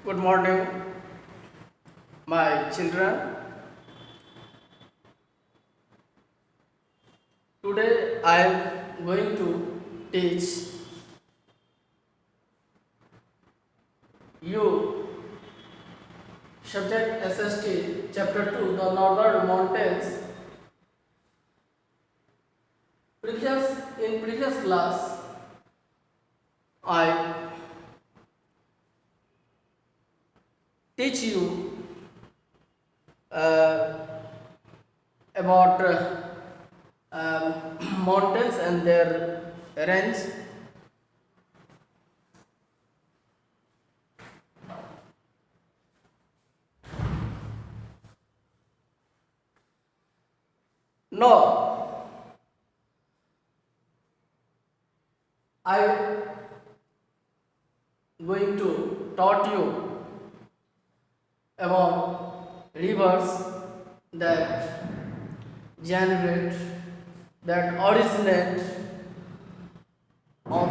Good morning, my children. Today I am going to teach you subject SST chapter 2, the Northern Mountains. In previous class I teach you about mountains and their range. Now I going to taught you about rivers that generate, that originate from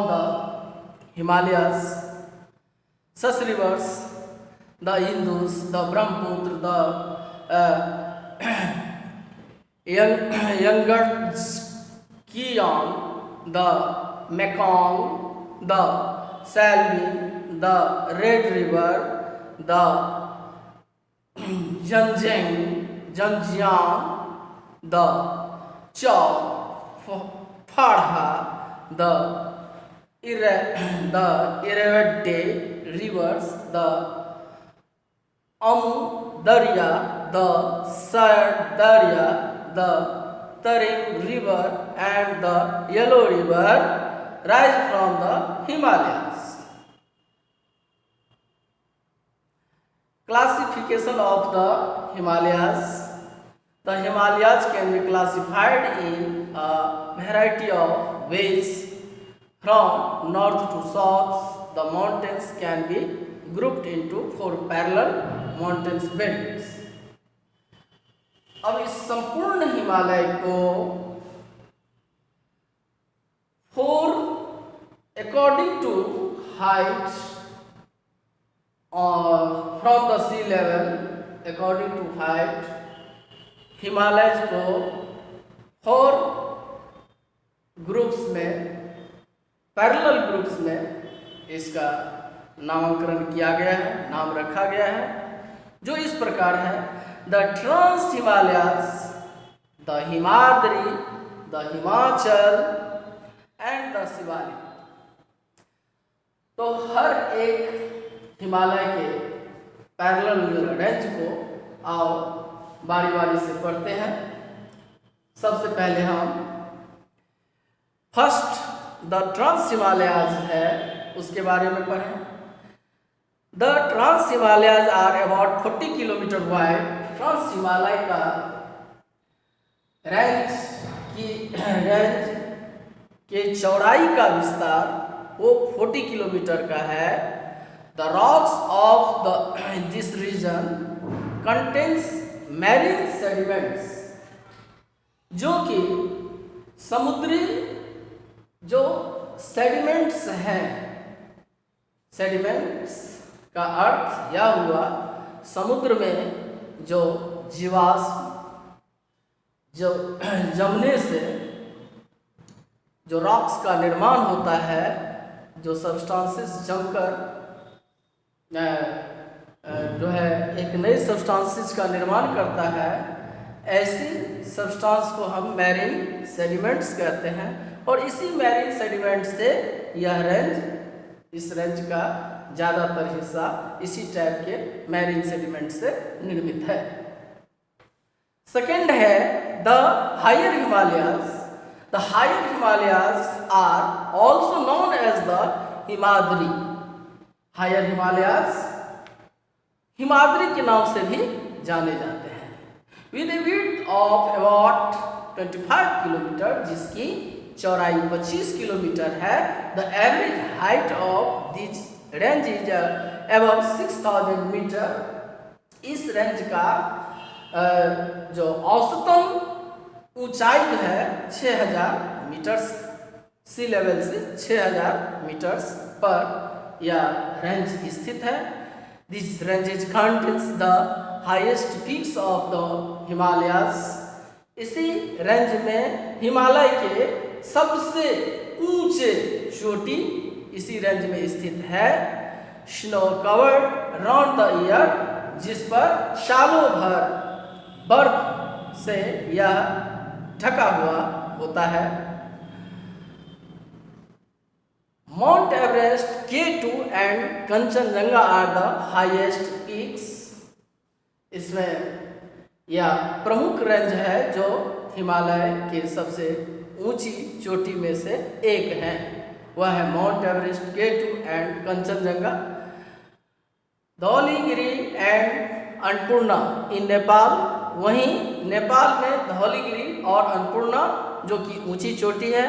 the Himalayas. Such rivers, the Indus, the Brahmaputra, the Yangtze, the Mekong, the Salween, the Red River, the Zhanjiang, the Chao Phraya, the Irrawaddy rivers, the Amu Darya, the Sar Darya, the Tarim river and the Yellow river rise from the Himalayas. Classification of the Himalayas. The Himalayas can be classified in a variety of ways. From north to south, the mountains can be grouped into 4 parallel mountain belts. अब इस संपूर्ण हिमालय को 4 according to height from the sea level, according to height, Himalaya को 4 groups में, parallel groups में इसका नामकरण किया गया है, नाम रखा गया है, जो इस प्रकार है: the trans Himalayas, the Himadri, the Himachal and the Shivalik. तो हर एक हिमालय के पैरेलल रेंज को आओ बारी बारी से पढ़ते हैं। सबसे पहले हम फर्स्ट द ट्रांस हिमालयाज है, उसके बारे में पढ़ें। The trans Himalayas are about 40 kilometre wide. Trans Himalaya का रेंज के चौड़ाई का विस्तार वो 40 किलोमीटर का है। The rocks of this reason contains marine sediments, जो कि समुद्री जो सेडिमेंट्स हैं, सेडिमेंट्स का अर्थ यह हुआ समुद्र में जो जीवाश्म जो जमने से जो रॉक्स का निर्माण होता है, जो सब्सटेंसेस जमकर जो है एक नई सब्सटेंसेस का निर्माण करता है, ऐसी सब्सटेंस को हम मैरीन सेडिमेंट्स कहते हैं। और इसी मैरीन सेडिमेंट से यह रेंज, इस रेंज का ज़्यादातर हिस्सा इसी टाइप के मैरीन सेडिमेंट से निर्मित है। सेकेंड है the higher Himalayas. The higher Himalayas are also known as the Himadri. Higher Himalayas Himadri के नाम से भी जाने जाते हैं। With a width of about 25 kilometre, जिसकी चौड़ाई 25 किलोमीटर है। The average height of this range is about 6000 metre. इस रेंज का जो औसतन ऊंचाई है 6000 मीटर, सी लेवल से 6000 मीटर्स पर यह रेंज स्थित है। This ranges contains the highest peaks of the Himalayas. इसी रेंज में हिमालय के सबसे ऊंचे चोटी इसी रेंज में स्थित है। Snow covered round the year, जिस पर सालों भर बर्फ से यह ढका हुआ होता है। Mount Everest, K2 and Kanchenjunga are the highest peaks. इसमें यह प्रमुख रेंज है जो हिमालय के सबसे ऊंची चोटी में से एक है, वह है Mount Everest, K2 and Kanchenjunga. Dhaulagiri and Annapurna in Nepal. वहीं नेपाल में धौलीगिरी और अन्नपूर्णा जो कि ऊंची चोटी है,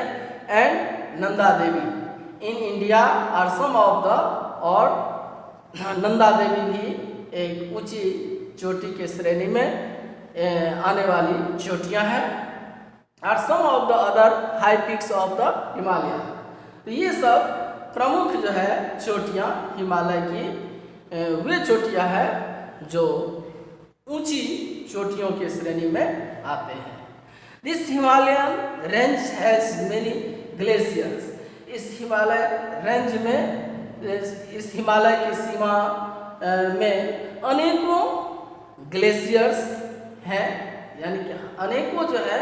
and Nanda Devi in India are some of the, और नंदा देवी भी एक ऊंची चोटी के श्रेणी में आने वाली चोटियां हैं। Are some of the other high peaks of the Himalaya. तो ये सब प्रमुख जो है चोटियां हिमालय की वे चोटियां हैं जो ऊंची चोटियों के श्रेणी में आते हैं। This Himalayan range has many glaciers. इस हिमालय रेंज में, इस हिमालय की सीमा में अनेकों ग्लेशियर्स हैं, यानी कि अनेकों जो है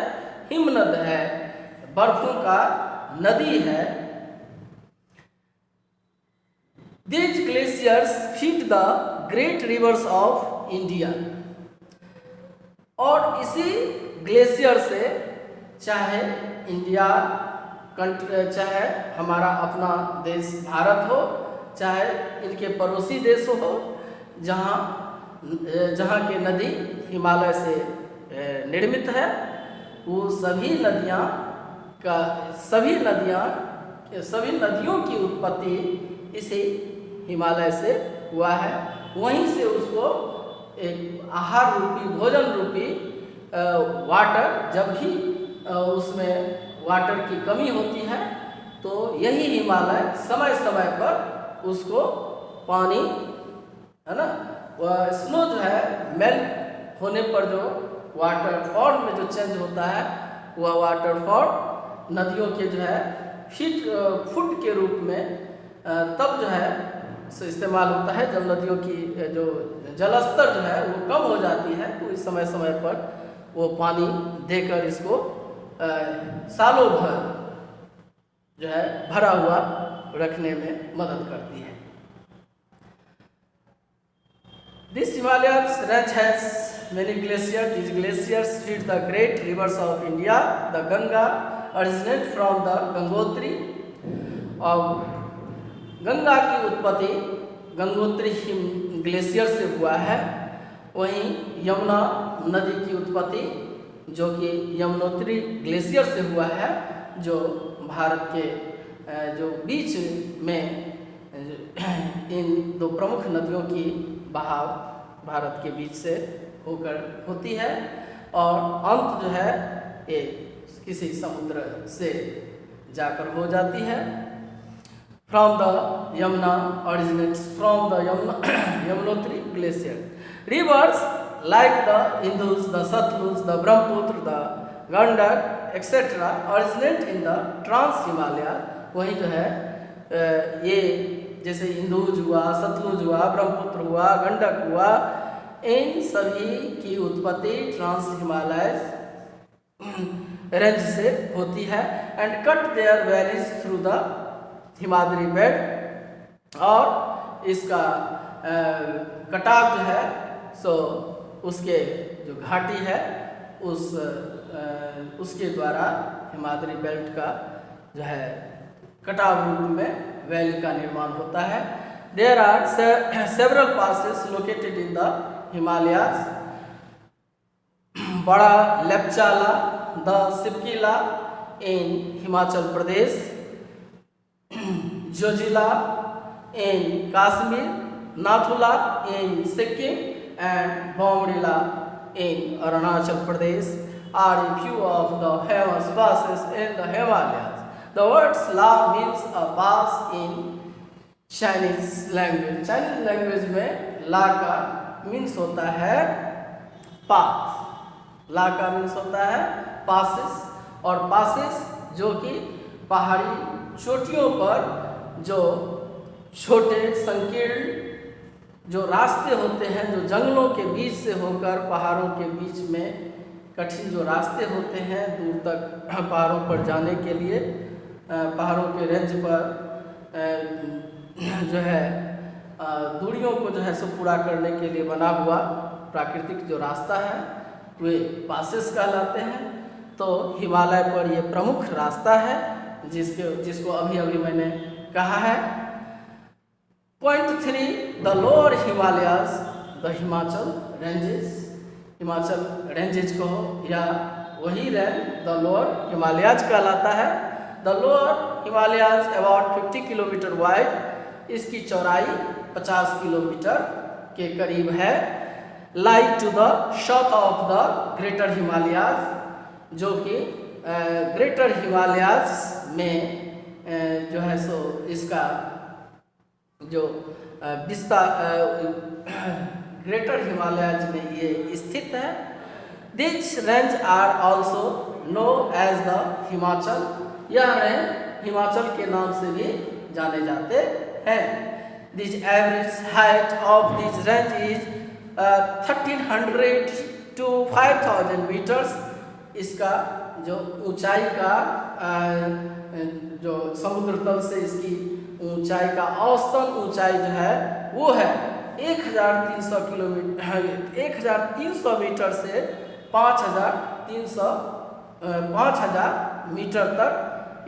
हिमनद है, बर्फों का नदी है। These glaciers feed the great rivers of India। और इसी ग्लेशियर से चाहे इंडिया चाहे हमारा अपना देश भारत हो, चाहे इनके पड़ोसी देश हो, जहाँ के नदी हिमालय से निर्मित है, वो सभी नदियों की उत्पत्ति इसी हिमालय से हुआ है। वहीं से उसको एक आहार रूपी, भोजन रूपी वाटर, जब भी उसमें वाटर की कमी होती है तो यही हिमालय समय समय पर उसको पानी, है ना, वह स्नो जो है मेल्ट होने पर जो वाटरफॉल में जो चेंज होता है, वह वाटरफॉल नदियों के जो है फुट के रूप में तब जो है से इस्तेमाल होता है, जब नदियों की जो जलस्तर जो है वो कम हो जाती है, तो इस समय समय पर वो पानी देकर इसको सालों भर जो है भरा हुआ रखने में मदद करती है। This Himalayas range has many glaciers. These glaciers feed the great rivers of India. The Ganga originate from the Gangotri। और गंगा की उत्पत्ति गंगोत्री ग्लेशियर से हुआ है। वहीं यमुना नदी की उत्पत्ति जो कि यमुनोत्री ग्लेशियर से हुआ है, जो भारत के जो बीच में इन दो प्रमुख नदियों की बहाव भारत के बीच से होकर होती है, और अंत जो है ये किसी समुद्र से जाकर हो जाती है। From the Yamuna originates from the Yamunotri glacier. Rivers like the Indus, the Sutlej, the Brahmaputra, the Gandak etcetera originate in the trans Himalaya. वहीं जो है ये जैसे इंदुज हुआ, सतलुज हुआ, ब्रह्मपुत्र हुआ, गंडक हुआ, इन सभी की उत्पत्ति ट्रांस हिमालय रेंज से होती है। And cut their valleys through the Himadri belt. और इसका कटाव जो है सो उसके जो घाटी है उसके द्वारा हिमाद्री बेल्ट का जो है कटाव रूप में वैली का निर्माण होता है। There are several passes located in the Himalayas. Bara Lapchala, the Shipkila in Himachal Pradesh, Zojila in Kashmir, Nathula in Sikkim, and Bomdila in Arunachal Pradesh are a few of the famous passes in the Himalayas. The word La means a pass in Chinese language. Chinese language में ला का means होता है path. ला का means होता है passes, और passes जो कि पहाड़ी चोटियों पर जो छोटे संकीर्ण जो रास्ते होते हैं, जो जंगलों के बीच से होकर पहाड़ों के बीच में कठिन जो रास्ते होते हैं दूर तक पहाड़ों पर जाने के लिए, पहाड़ों के रेंज पर जो है दूरियों को जो है सो पूरा करने के लिए बना हुआ प्राकृतिक जो रास्ता है वे पासेस कहलाते हैं। तो हिमालय पर ये प्रमुख रास्ता है जिसको अभी अभी मैंने कहा है। Point 3, the lower Himalayas, the Himachal ranges. Himachal ranges को या वही रेंज द लोअर हिमालयाज कहलाता है। The lower Himalayas about 50 kilometre wide, इसकी चौड़ाई 50 किलोमीटर के करीब है। Like to the south of the greater Himalayas, जो कि ग्रेटर हिमालयाज में जो है सो इसका जो विस्तार ग्रेटर हिमालयाज में ये स्थित है। This range are also known as the Himachal, यह रेंज हिमाचल के नाम से भी जाने जाते हैं। This average height of this range is 1300 to 5000 metres. इसका जो ऊंचाई का जो समुद्र तल से इसकी ऊंचाई का औसतन ऊंचाई जो है वो है 1300 किलोमीटर 1300 मीटर से 5000 मीटर तक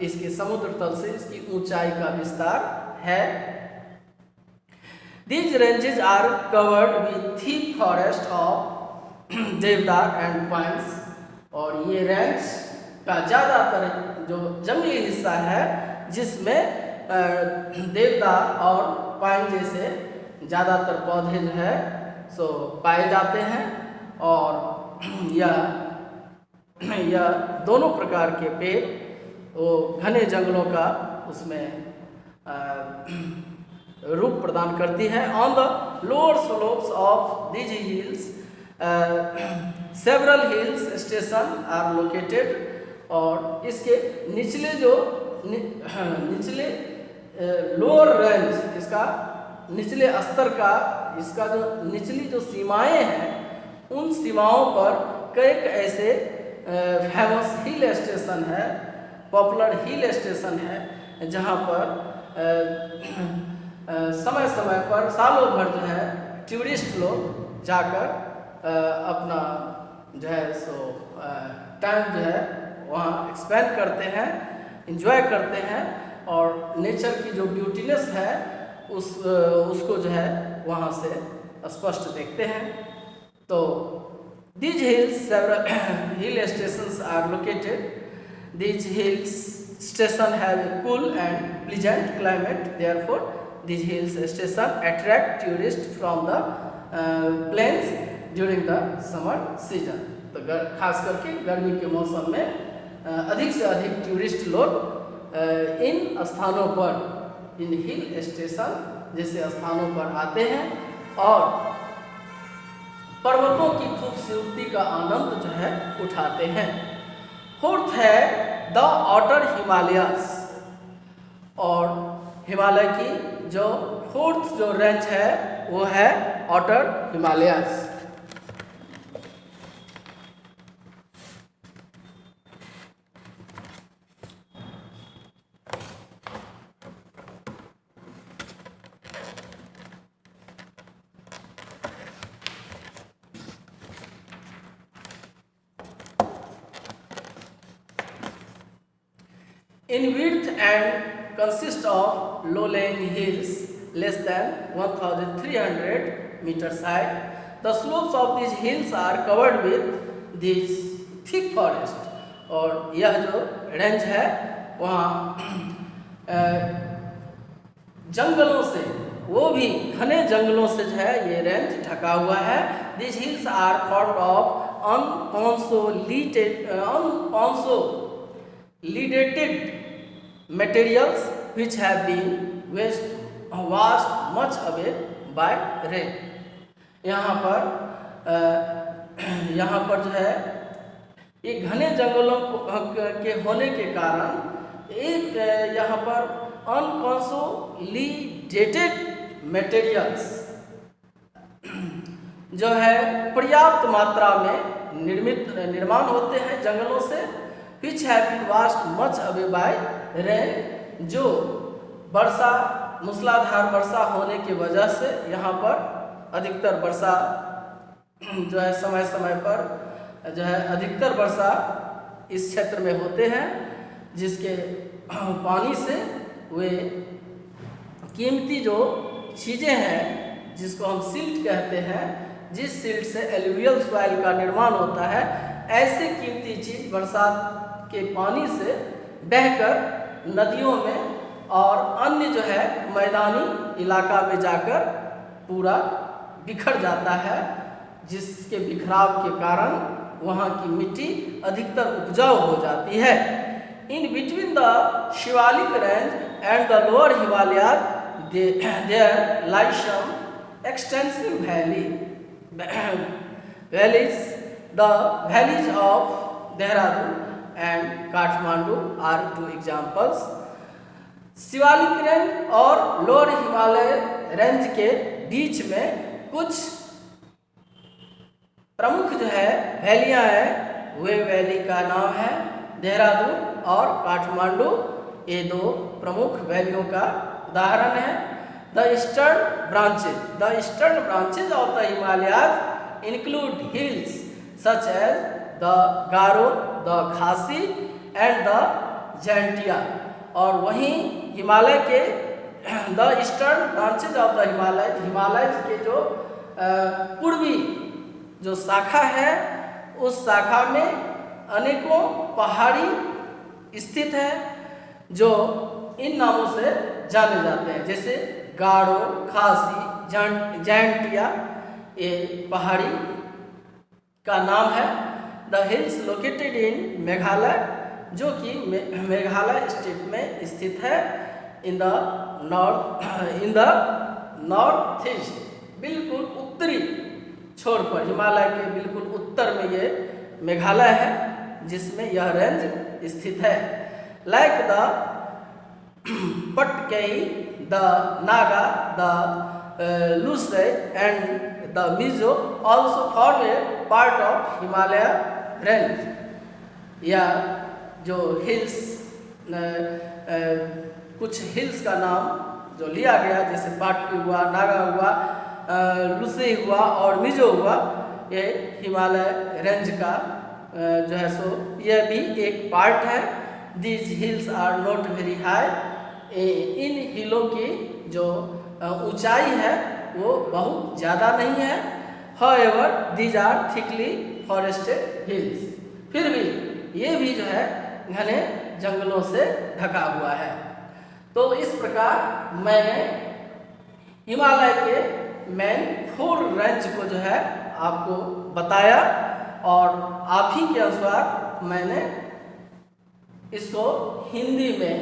इसके समुद्र तल से इसकी ऊंचाई का विस्तार है। These ranges are covered with thick forest of देवदार एंड पाइन्स, और ये रेंज का ज़्यादातर जो जंगली हिस्सा है जिसमें देवदार और पाइन जैसे ज़्यादातर पौधे जो है सो पाए जाते हैं। और यह दोनों प्रकार के पेड़ वो घने जंगलों का उसमें रूप प्रदान करती है। On the lower slopes of these hills several hills station are located, और इसके निचले जो निचले लोअर रेंज, इसका निचले स्तर का इसका जो निचली जो सीमाएं हैं उन सीमाओं पर कई ऐसे फेमस हिल स्टेशन है, पॉपुलर हिल स्टेशन है, जहाँ पर समय समय पर सालों भर जो है टूरिस्ट लोग जाकर अपना जो है सो टाइम जो है वहाँ एक्सपेंड करते हैं, एंजॉय करते हैं, और नेचर की जो ब्यूटीनेस है उसको जो है वहाँ से स्पष्ट देखते हैं। तो these hills several hill stations are located. These hills station have a cool and pleasant climate. Therefore, these hills station attract tourists from the plains during the summer season. तो खास करके गर्मी के मौसम में अधिक से अधिक टूरिस्ट लोग इन स्थानों पर, इन हिल स्टेशन जैसे स्थानों पर आते हैं और पर्वतों की खूबसूरती का आनंद जो है उठाते हैं। फोर्थ है द आउटर हिमालयस, और हिमालय की जो फोर्थ जो रेंज है वो है outer Himalayas. In width and consist of low-lying hills less than 1,300 meters height. The slopes of these hills are covered with these thick forest. और यह जो रेंज है वहाँ जंगलों से, वो भी घने जंगलों से जो है ये रेंज ढका हुआ है। These hills are formed of unconsolidated materials which have been washed vast much away by rain. यहाँ पर जो है ये घने जंगलों के होने के कारण एक यहाँ पर अनकंसोलिडेटेड मटेरियल्स जो है पर्याप्त मात्रा में निर्माण होते हैं जंगलों से, which have been washed much away by rain, जो वर्षा मूसलाधार वर्षा होने की वजह से यहाँ पर अधिकतर वर्षा जो है समय समय पर जो है अधिकतर वर्षा इस क्षेत्र में होते हैं, जिसके पानी से वे कीमती जो चीज़ें हैं जिसको हम सिल्ट कहते हैं, जिस सिल्ट से एलुवियल सॉइल का निर्माण होता है, ऐसे कीमती चीज़ बरसात के पानी से बहकर नदियों में और अन्य जो है मैदानी इलाका में जाकर पूरा बिखर जाता है, जिसके बिखराव के कारण वहाँ की मिट्टी अधिकतर उपजाऊ हो जाती है। In between the Shivalik range and the lower Himalayas there lie some extensive valleys. The valleys of Dehradun and Kathmandu are two examples. Shivalik range और लोअर हिमालय रेंज के बीच में कुछ प्रमुख जो है वैलियां हैं, वे वैली का नाम है देहरादून और काठमांडू। ये दो प्रमुख वैलियों का उदाहरण है। The eastern branches of the Himalayas include hills such as the Garo, the Khasi and the Jaintia। और वहीं हिमालय के the eastern branches of the Himalaya के जो पूर्वी जो शाखा है, उस शाखा में अनेकों पहाड़ी स्थित है जो इन नामों से जाने जाते हैं, जैसे गारो, खासी, जैंटिया, ये पहाड़ी का नाम है। The hills located in Meghalaya, जो कि मेघालय स्टेट में स्थित है, इन द नॉर्थ ईस्ट, बिल्कुल उत्तरी छोर पर, हिमालय के बिल्कुल उत्तर में ये मेघालय है, जिसमें यह रेंज स्थित है। Like the Patkai, the Naga, the Lusai and the Mizo also form a part of Himalaya range। या जो हिल्स कुछ हिल्स का नाम जो लिया गया, जैसे पाटकी हुआ, नागा हुआ, लुसई हुआ और मिजो हुआ, ये हिमालय रेंज का जो है सो यह भी एक पार्ट है। These hills are not very high, इन हिलों की जो ऊंचाई है वो बहुत ज़्यादा नहीं है। However these are thickly forested hills, फिर भी ये भी जो है घने जंगलों से ढका हुआ है। तो इस प्रकार मैंने हिमालय के मेन 4 रेंज को जो है आपको बताया, और आप ही के अनुसार मैंने इसको हिंदी में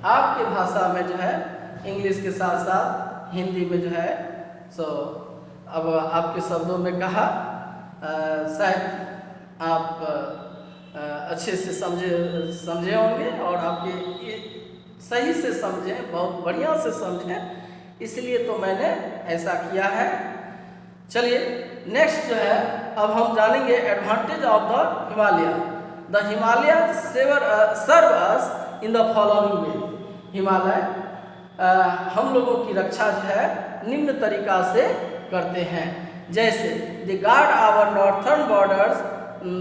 आपके भाषा में जो है इंग्लिश के साथ साथ हिंदी में जो है सो अब आपके शब्दों में कहा। शायद आप अच्छे से समझे होंगे और आपके सही से समझें, बहुत बढ़िया से समझें, इसलिए तो मैंने ऐसा किया है। चलिए नेक्स्ट जो है अब हम जानेंगे advantage of the Himalaya. The Himalaya serve us in the following way. Himalaya हम लोगों की रक्षा जो है निम्न तरीका से करते हैं, जैसे the guard our northern borders,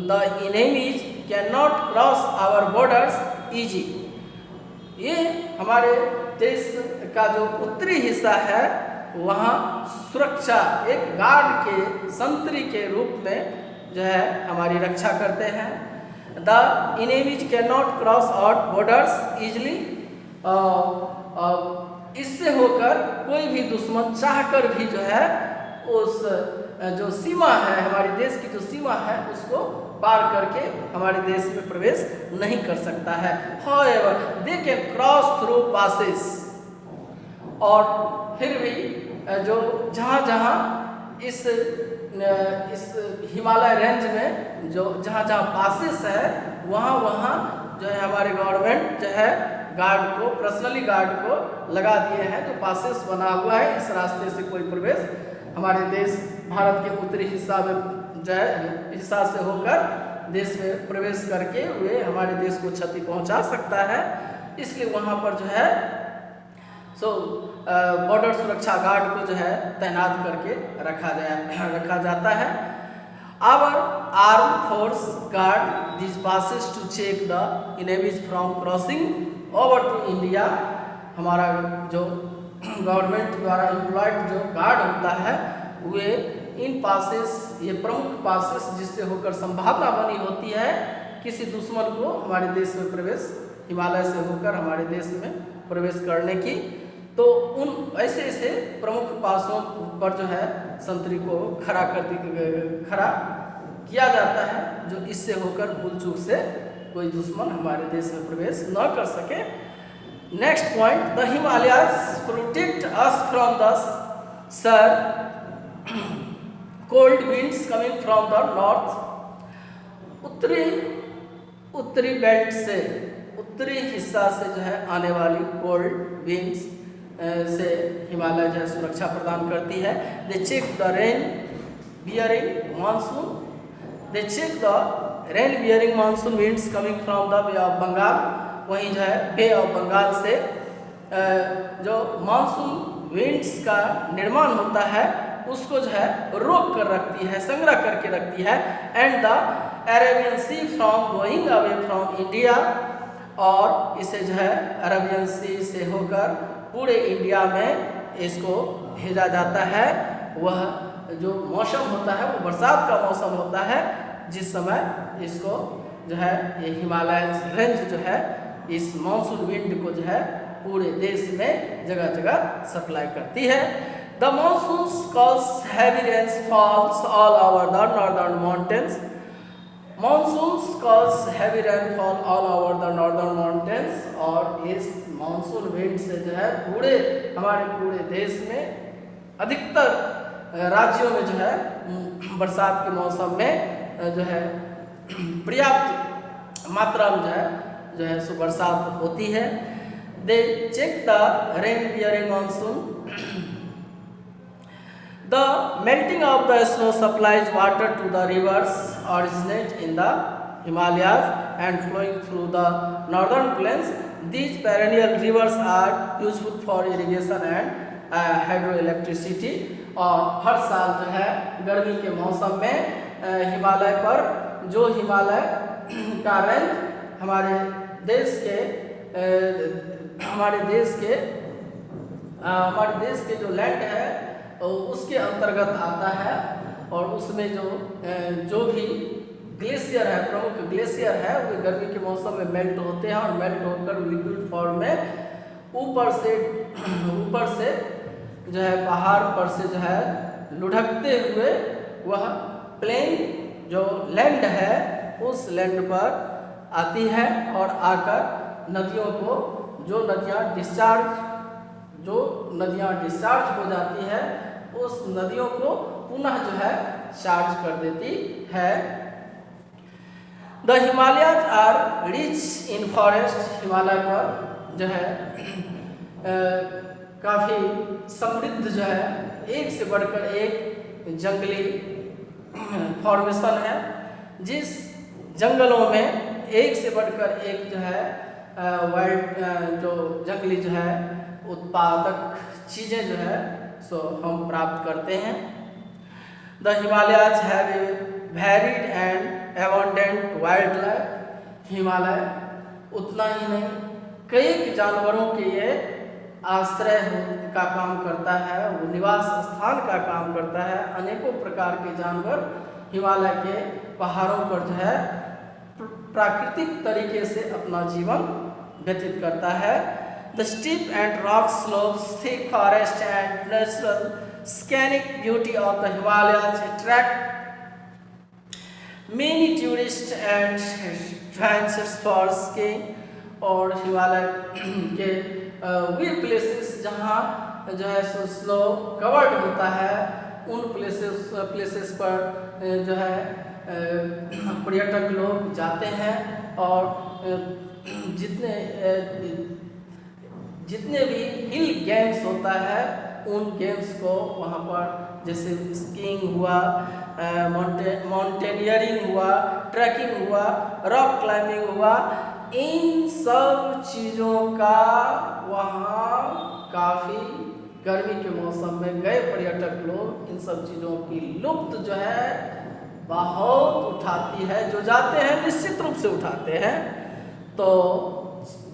the enemies can not cross our borders easy. ये हमारे देश का जो उत्तरी हिस्सा है वहाँ सुरक्षा एक गार्ड के संतरी के रूप में जो है हमारी रक्षा करते हैं। The enemies can not cross our borders easily, इससे होकर कोई भी दुश्मन चाहकर भी जो है उस जो सीमा है, हमारे देश की जो सीमा है, उसको पार करके हमारे देश में प्रवेश नहीं कर सकता है। However, they can cross through passes। और फिर भी जो जहाँ जहाँ इस हिमालय रेंज में जो जहाँ जहाँ पासेस है वहाँ वहाँ जो है हमारे गवर्नमेंट जो है गार्ड को, पर्सनली गार्ड को लगा दिए हैं। जो पासेस बना हुआ है, इस रास्ते से कोई प्रवेश हमारे देश भारत के उत्तरी हिस्सा में जो है हिस्सा से होकर देश में प्रवेश करके वे हमारे देश को क्षति पहुंचा सकता है। इसलिए वहाँ पर जो है बॉर्डर सुरक्षा गार्ड को जो है तैनात करके रखा जाता है। Our armed force guard these passes to check the enemies from crossing over to India। हमारा जो गवर्नमेंट द्वारा एम्प्लॉयड जो गार्ड होता है वे इन पासेस, ये प्रमुख पासेस जिससे होकर संभावना बनी होती है किसी दुश्मन को हमारे देश में प्रवेश, हिमालय से होकर हमारे देश में प्रवेश करने की, तो उन ऐसे प्रमुख पासों पर जो है संतरी को खड़ा किया जाता है, जो इससे होकर भूल चूक से कोई दुश्मन हमारे देश में प्रवेश न कर सके। Next point, the Himalayas protect us from the sir cold winds coming from the north. उत्तरी बेल्ट से, उत्तरी हिस्सा से जो है आने वाली कोल्ड विंड्स से हिमालय जो है सुरक्षा प्रदान करती है। They check the rain bearing monsoon, they check the rain bearing monsoon winds coming from the bay of Bengal. वहीं जो है बे ऑफ बंगाल से जो मानसून विंड्स का निर्माण होता है उसको जो है रोक कर रखती है, संग्रह करके रखती है। And the Arabian sea from going away from India, और इसे जो है अरेबियन सी से होकर पूरे इंडिया में इसको भेजा जाता है। वह जो मौसम होता है वो बरसात का मौसम होता है, जिस समय इसको जो है ये हिमालय रेंज जो है इस मानसून विंड को जो है पूरे देश में जगह जगह सप्लाई करती है। The monsoon cause heavy rains falls all over the northern mountains. Monsoon cause heavy rainfall all over the northern mountains, और इस मानसून विंड से जो है हमारे पूरे देश में अधिकतर राज्यों में जो है बरसात के मौसम में जो है पर्याप्त मात्रा में जो है सो बरसात होती है। They check the rain bearing monsoon. The melting of the snow supplies water to the rivers originate in the Himalayas and flowing through the northern plains. These perennial rivers are useful for irrigation and hydroelectricity। और हर साल जो है गर्मी के मौसम में हिमालय पर जो हिमालय का रेंज हमारे देश के जो लैंड है उसके अंतर्गत आता है, और उसमें जो भी ग्लेशियर है, प्रमुख ग्लेशियर है, वो गर्मी के मौसम में मेल्ट होते हैं और मेल्ट होकर लिक्विड फॉर्म में ऊपर से जो है पहाड़ पर से जो है लुढ़कते हुए वह प्लेन जो लैंड है उस लैंड पर आती है, और आकर नदियों को जो नदियाँ डिस्चार्ज हो जाती है उस नदियों को पुनः जो है चार्ज कर देती है। The Himalayas are rich in forest. Himalaya पर जो है काफ़ी समृद्ध जो है एक से बढ़कर एक जंगली फॉर्मेशन है, जिस जंगलों में एक से बढ़कर एक जो है वाइल्ड जो जंगली जो है उत्पादक चीज़ें जो है सो हम प्राप्त करते हैं। The Himalayas have a varied and abundant wild life. Himalaya उतना ही नहीं कई जानवरों के ये आश्रय का काम करता है, वो निवास स्थान का काम करता है। अनेकों प्रकार के जानवर हिमालय के पहाड़ों पर जो है प्राकृतिक तरीके से अपना जीवन व्यतीत करता है। The steep and rock slopes, thick forest and natural scenic beauty of the Himalayas attract many tourists and adventurers for skiing। और हिमालय के वे प्लेसेस जहाँ जो है सो स्नो कवर्ड होता है, उन प्लेसेस पर जो है पर्यटक लोग जाते हैं और जितने भी हिल गेम्स होता है उन गेम्स को वहाँ पर, जैसे स्कीइंग हुआ, माउंटेनियरिंग हुआ, ट्रैकिंग हुआ, रॉक क्लाइंबिंग हुआ, इन सब चीज़ों का वहाँ काफ़ी गर्मी के मौसम में गए पर्यटक लोग इन सब चीज़ों की लुत्फ जो है बहुत उठाती है, जो जाते हैं निश्चित रूप से उठाते हैं। तो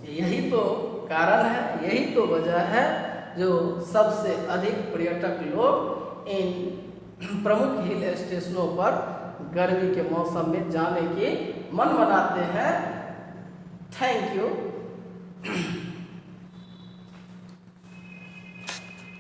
यही तो कारण है, यही तो वजह है जो सबसे अधिक पर्यटक लोग इन प्रमुख हिल स्टेशनों पर गर्मी के मौसम में जाने की मन बनाते हैं। Thank you.